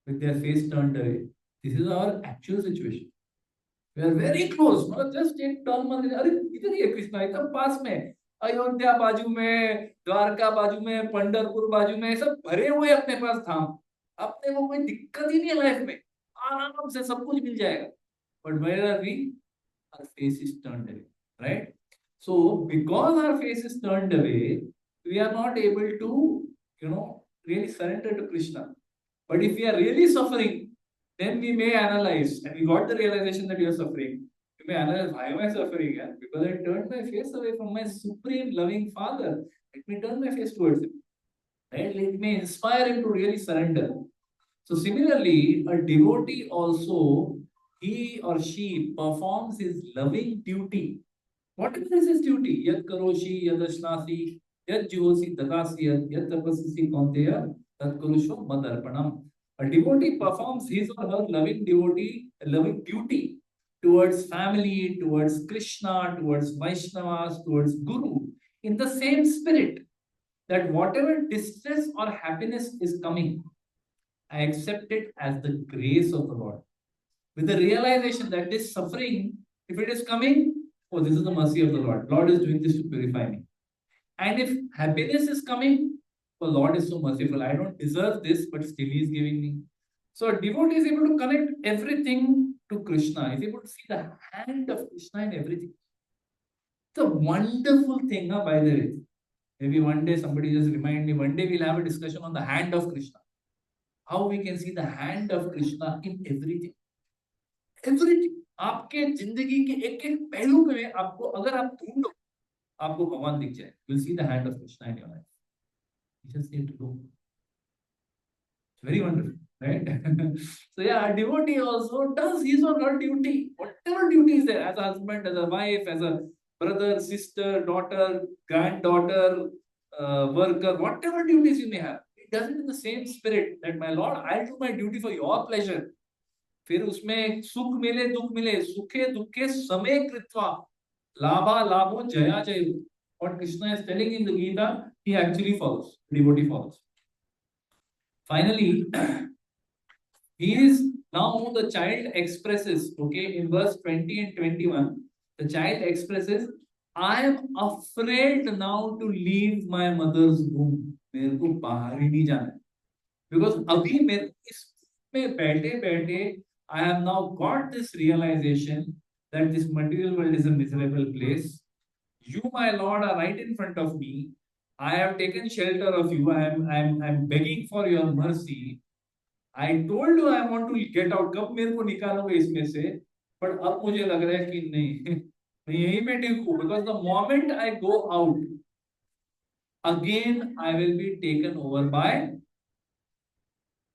with their face turned away. This is our actual situation. We are very close. मतलब just एक turn मार के, अरे इधर ही है कृष्णा, एकदम पास में, अयोध्या बाजू में, द्वारका बाजू में, पंढरपुर बाजू में, सब भरे हुए अपने पास धाम। अपने को कोई दिक्कत ही नहीं है लाइफ में, आराम से सब कुछ मिल जाएगा। But where are we? Our face is turned away, right? So because our face is turned away, we are not able to, you know, really surrender to Krishna. But if we are really suffering, then we may analyze, and we got the realization that we are suffering. We may analyze, why am I suffering? Yeah? Because I turned my face away from my supreme loving Father. Let me turn my face towards Him. Right? Let me inspire Him to really surrender. So similarly, a devotee also, he or she performs his loving duty. Whatever is his duty, yad karoshi, yad ashnasi, yad juhosi dadasi, yad tapasisi kaunteya, tad kurushva madarpanam. A devotee performs his or her loving duty towards family, towards Krishna, towards Vaishnavas, towards Guru, in the same spirit that whatever distress or happiness is coming, I accept it as the grace of the Lord. With the realization that this suffering, if it is coming, oh, this is the mercy of the Lord. Lord is doing this to purify me. And if happiness is coming, oh, Lord is so merciful. I don't deserve this, but still He is giving me. So a devotee is able to connect everything to Krishna. He is able to see the hand of Krishna in everything. It's a wonderful thing, by the way. Maybe one day somebody just remind me, one day we'll have a discussion on the hand of Krishna. How we can see the hand of Krishna in everything. Everything. आपके जिंदगी के एक एक पहलू में आपको अगर आप ढूंढो, आपको भगवान दिख जाए. You'll see the hand of Krishna in your life. You just need to go. It's very wonderful, right? So yeah, a devotee also does his or her duty, whatever duty is there, as a husband, as a wife, as a brother, sister, daughter, granddaughter, worker, whatever duties you may have. He does it in the same spirit that my Lord, I'll do my duty for your pleasure. फिर उसमें सुख मिले दुख मिले, सुखे दुखे समे कृत्वा लाभा लाभो जया जयो. What Krishna is telling in the Gita, he actually follows, devotee follows. Finally, he is now the child expresses, okay, in verse 20 and 21, the child expresses, I am afraid now to leave my mother's womb. मेरे को बाहर ही नहीं जाना, because अभी मेरे इसमें बैठे बैठे I have now got this realization that this material world is a miserable place. You, my Lord, are right in front of me. I have taken shelter of you. I'm begging for your mercy. I told you I want to get out. कब मेरे को निकालोगे इसमें से? But अब मुझे लग रहा है कि नहीं, मैं यहीं पे ठीक हूँ. Because the moment I go out, again I will be taken over by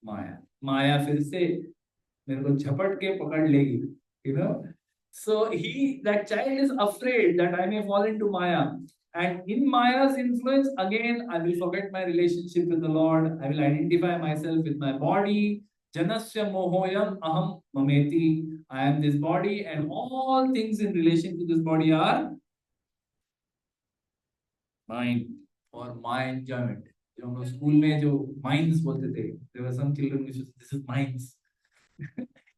Maya. Maya फिर से मेरे को झपट के पकड़ लेगी, you know. So that child is afraid that I may fall into Maya, and in Maya's influence again I will forget my relationship with the Lord. I will identify myself with my body. Janasya mohoyam aham mameti. I am this body, and all things in relation to this body are mine for my enjoyment. जो हम लोग school में जो mines बोलते थे, there were some children which this is mines.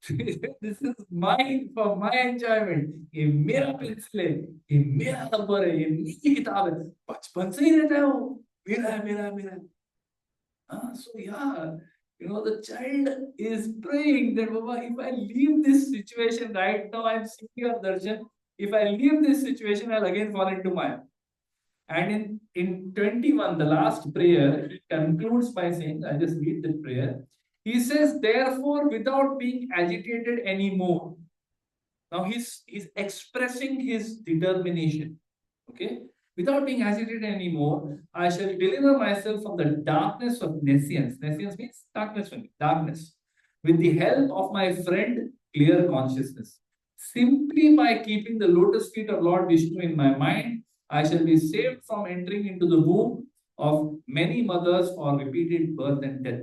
This is mine for my enjoyment. ये मेरा pencil है, ये मेरा रबर है, ये मेरी किताब है. बचपन से ही रहता है वो, मेरा है, मेरा है, मेरा है. So yeah, the child is praying that Baba, if I leave this situation right now, I'm seeing your darshan. If I leave this situation, I'll again fall into Maya. And in 21, the last prayer, he concludes by saying, I just read the prayer. He says, therefore, without being agitated anymore. Now he's expressing his determination. Okay? Without being agitated anymore, I shall deliver myself from the darkness of nescience. Nescience means darkness for me, darkness. With the help of my friend, clear consciousness. Simply by keeping the lotus feet of Lord Vishnu in my mind, I shall be saved from entering into the womb of many mothers for repeated birth and death.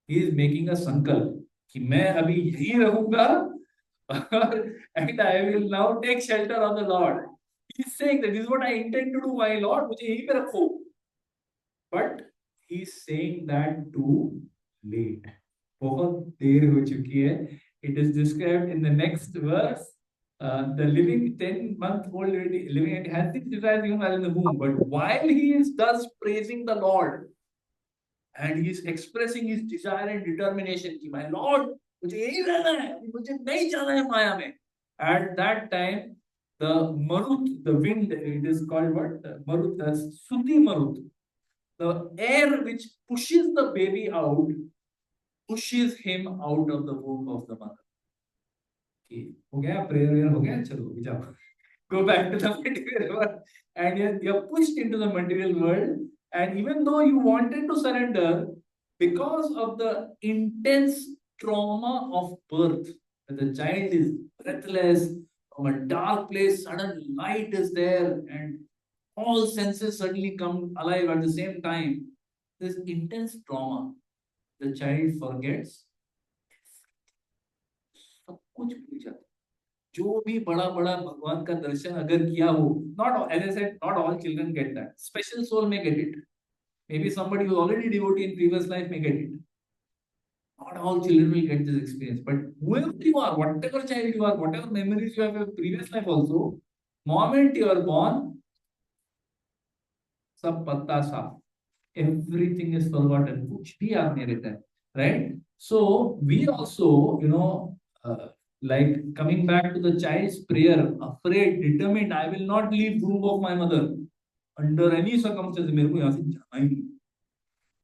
He is making a sankalp कि मैं अभी यही रहूंगा and I will now take shelter of the Lord. He's saying that this is what I intend to do, my Lord. मुझे यहीं पे रखो. But he's saying that too late. बहुत देर हो चुकी है. It is described in the next verse. The living 10-month-old living and has been described even while in the womb. But while he is thus praising the Lord, and he is expressing his desire and determination कि my Lord, मुझे यही रहना है, मुझे नहीं जाना है माया में. At that time, the marut, the wind, it is called what? The marut, the Suti marut. The air which pushes the baby out, pushes him out of the womb of the mother. Okay. हो गया prayer हो गया चलो जाओ. Go back to the material world, and you're pushed into the material world. And even though you wanted to surrender, because of the intense trauma of birth, the child is breathless from a dark place, sudden light is there, and all senses suddenly come alive at the same time. This intense trauma, the child forgets सब कुछ भूल जाता है. जो भी बड़ा बड़ा भगवान का दर्शन अगर किया हो, not as I said, not all children get that. Special soul may get it. Maybe somebody who already devotee in previous life may get it. Not all children will get this experience. But whoever you are, whatever child you are, whatever memories you have of previous life also, moment you are born, सब पत्ता साफ. Everything is forgotten. कुछ भी याद नहीं रहता है. Right? So we also, like coming back to the child's prayer, afraid, determined, I will not leave womb of my mother under any circumstances. मेरे को यहाँ से जाना ही नहीं.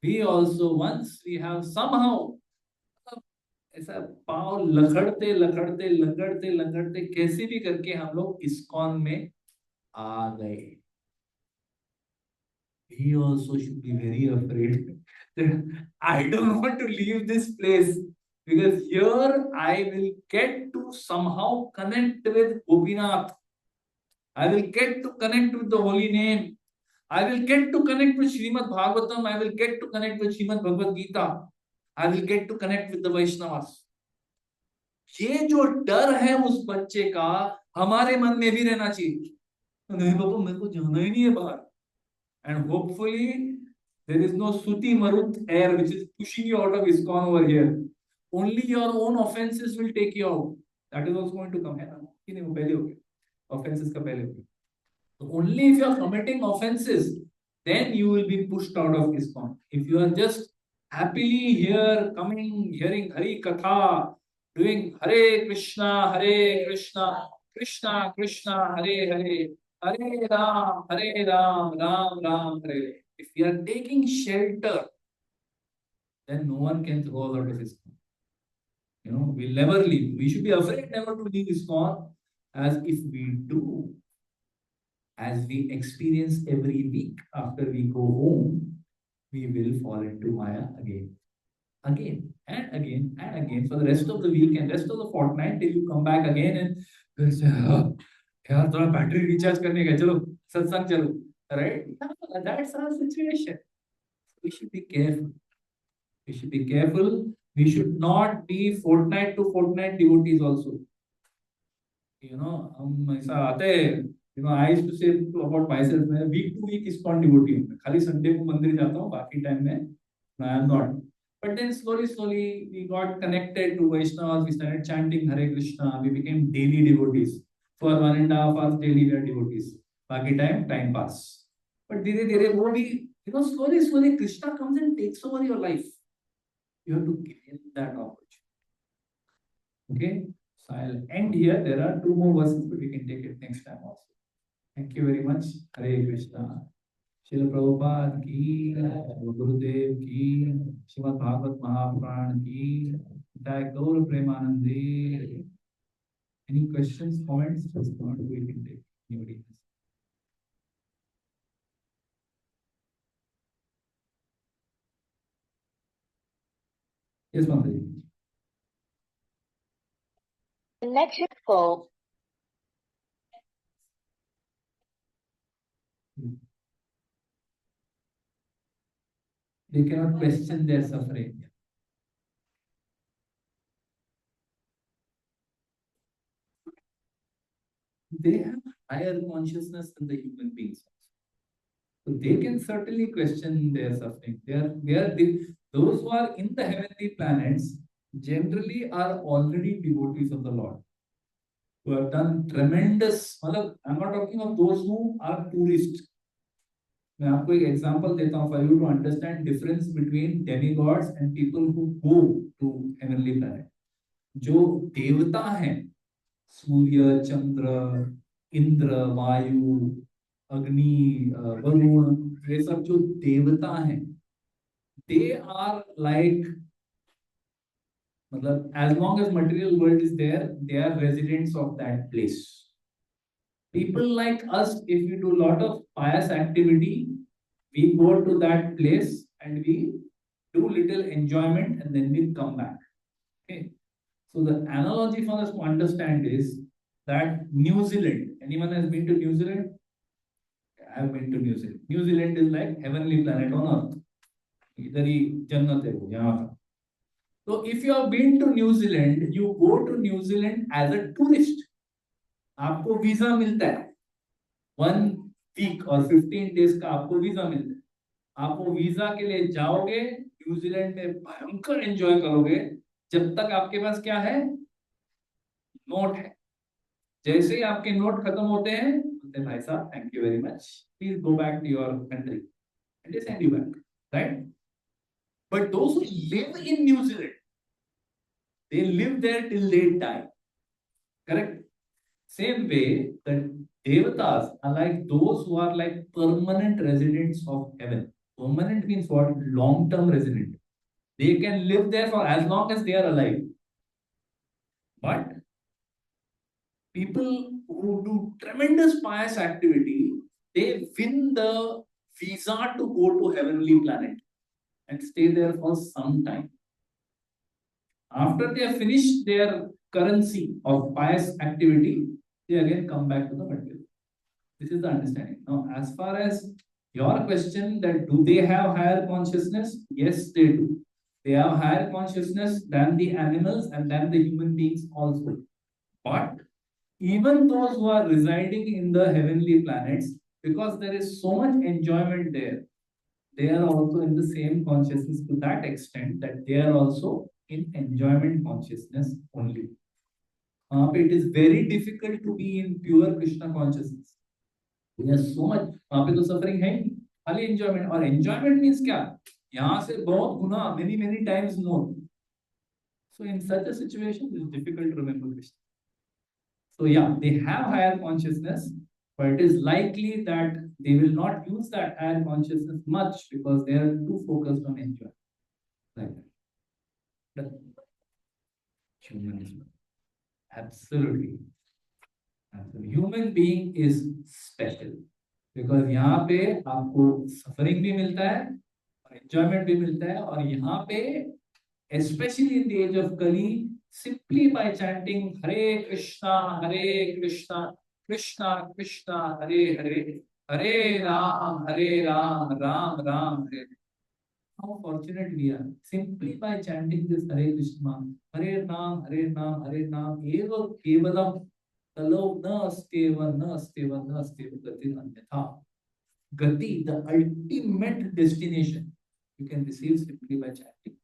We also, once we have somehow ऐसा पाँव लखड़ते लखड़ते लंगड़ते लंगड़ते कैसे भी करके हम लोग इस्कॉन में आ गए. He also should be very afraid that I don't want to leave this place, because here I will get to somehow connect with Gopinath. I will get to connect with the holy name. I will get to connect with Srimad Bhagavatam. I will get to connect with Srimad Bhagavad Gita. I will get to connect with the Vaishnavas. ये जो डर है उस बच्चे का हमारे मन में भी रहना चाहिए. नहीं बाबू मेरे को जाना ही नहीं है बाहर. And hopefully there is no Suti Marut air which is pushing you out of ISKCON over here. Only your own offenses will take you out. That is also going to come. है ना? कि नहीं वो पहले हो गया. Offenses का पहले हो गया. So only if you are committing offenses, then you will be pushed out of ISKCON. If you are just happily here, coming, hearing Hari Katha, doing Hare Krishna, Krishna Krishna, Hare Hare, Hare Ram, Ram Ram, Hare. If you are taking shelter, then no one can throw us out of ISKCON. We'll never leave. We should be afraid never to leave ISKCON, as if we do, as we experience every week after we go home, we will fall into Maya again and again and again for the rest of the week and rest of the fortnight till you come back again and यार थोड़ा battery recharge करने का चलो सत्संग चलो. Right? That's our situation. We should be careful. We should be careful. We should not be fortnight to fortnight devotees also. हम ऐसा आते हैं. I used to say about myself, मैं week to week ISKCON devotee हूँ. खाली Sunday को मंदिर जाता हूँ, बाकी टाइम में I am not. But then slowly, we got connected to Vaishnavas. We started chanting Hare Krishna. We became daily devotees. For 1.5 hours daily, we are devotees. Baki time pass. But dire, wo bhi, slowly, Krishna comes and takes over your life. You have to give him that opportunity. Okay? So I'll end here. There are two more verses, but we can take it next time also. Thank you very much. Hare Krishna. शिल प्रभुपाद की, गुरुदेव की, श्रीमद् भागवत महापुराण की, जय गौर प्रेमानंदे. Any questions, comments? Just not we can take. Anybody else? Yes, Mataji. The next is called. They cannot question their suffering. They have higher consciousness than the human beings. So they can certainly question their suffering. Those who are in the heavenly planets generally are already devotees of the Lord, who have done tremendous. I'm not talking of those who are tourists. मैं आपको एक example देता हूँ for you to understand difference between demigods and people who go to heavenly planet. जो देवता हैं, सूर्य, चंद्र, इंद्र, वायु, अग्नि, वरुण, ये सब जो देवता हैं, they are like, मतलब as long as material world is there, they are residents of that place. People like us, if we do a lot of pious activity, we go to that place and we do little enjoyment and then we come back. Okay. So the analogy for us to understand is that New Zealand. Anyone has been to New Zealand? I have been to New Zealand. New Zealand is like heavenly planet on earth. इधर ही जन्नत है वो यहाँ का. So if you have been to New Zealand, you go to New Zealand as a tourist. आपको visa मिलता है. 1 week और 15 days का आपको वीजा मिलता है. आप वो वीजा के लिए जाओगे, न्यूजीलैंड में भयंकर एंजॉय करोगे जब तक आपके पास क्या है, नोट है. जैसे ही आपके नोट खत्म होते हैं, बोलते भाई साहब thank you very much, please go back to your country and they send you back, right? But those who live in न्यूजीलैंड, they live there till they die. Correct? Same way, the devatas are like those who are like permanent residents of heaven. Permanent means what? Long-term resident. They can live there for as long as they are alive. But people who do tremendous pious activity, they win the visa to go to heavenly planet and stay there for some time. After they have finished their currency of pious activity, they again come back to the material. This is the understanding. Now, as far as your question that do they have higher consciousness? Yes, they do. They have higher consciousness than the animals and than the human beings also. But even those who are residing in the heavenly planets, because there is so much enjoyment there, they are also in the same consciousness to that extent that they are also in enjoyment consciousness only. It is very difficult to be in pure Krishna consciousness. There's so much. वहाँ पे तो suffering है ही, खाली enjoyment. और enjoyment means क्या? यहाँ से बहुत गुना, many times more. So in such a situation, it is difficult to remember Krishna. So yeah, they have higher consciousness, but it is likely that they will not use that higher consciousness much because they are too focused on enjoyment. Like that. Humanism. Absolutely. Human being is special because यहाँ पे आपको suffering भी मिलता है और enjoyment भी मिलता है. और यहाँ पे especially in the age of Kali, simply by chanting Hare Krishna, Krishna Krishna, Hare Hare, Hare Ram, Ram Ram, Hare. How fortunate we are. Simply by chanting this Hare Krishna, Hare Ram, Eva Kevalam, Talo na asteva, Gati Anyatha. Gati, the ultimate destination, you can receive simply by chanting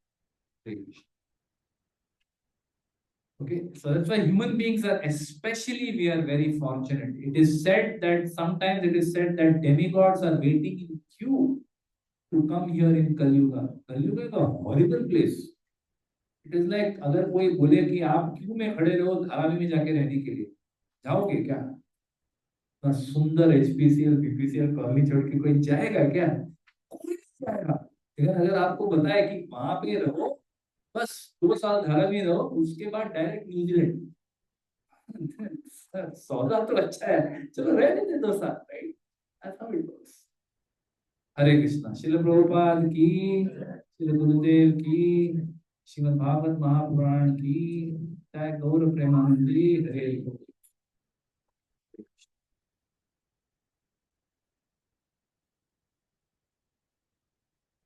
Okay, so that's why human beings are, especially we are very fortunate. It is said that sometimes it is said that demigods are waiting in queue to come here in Kali Yuga. Kali Yuga is a horrible place. It is like अगर कोई बोले कि आप क्यों में खड़े रहो धारावी में जाके रहने के लिए जाओगे क्या? इतना सुंदर एचपीसीएल बीपीसीएल कॉलोनी छोड़ के कोई जाएगा क्या? कोई नहीं जाएगा। लेकिन अगर आपको बताए कि वहां पे रहो बस 2 साल धारावी रहो उसके बाद डायरेक्ट न्यूजीलैंड सौदा तो अच्छा है चलो रहने दे 2 साल right that's how it works Hare Krishna Srila Prabhupada की श्रील गुरुदेव की श्रीमद् भागवत महापुराण की जय गौर प्रेमानंदी हरे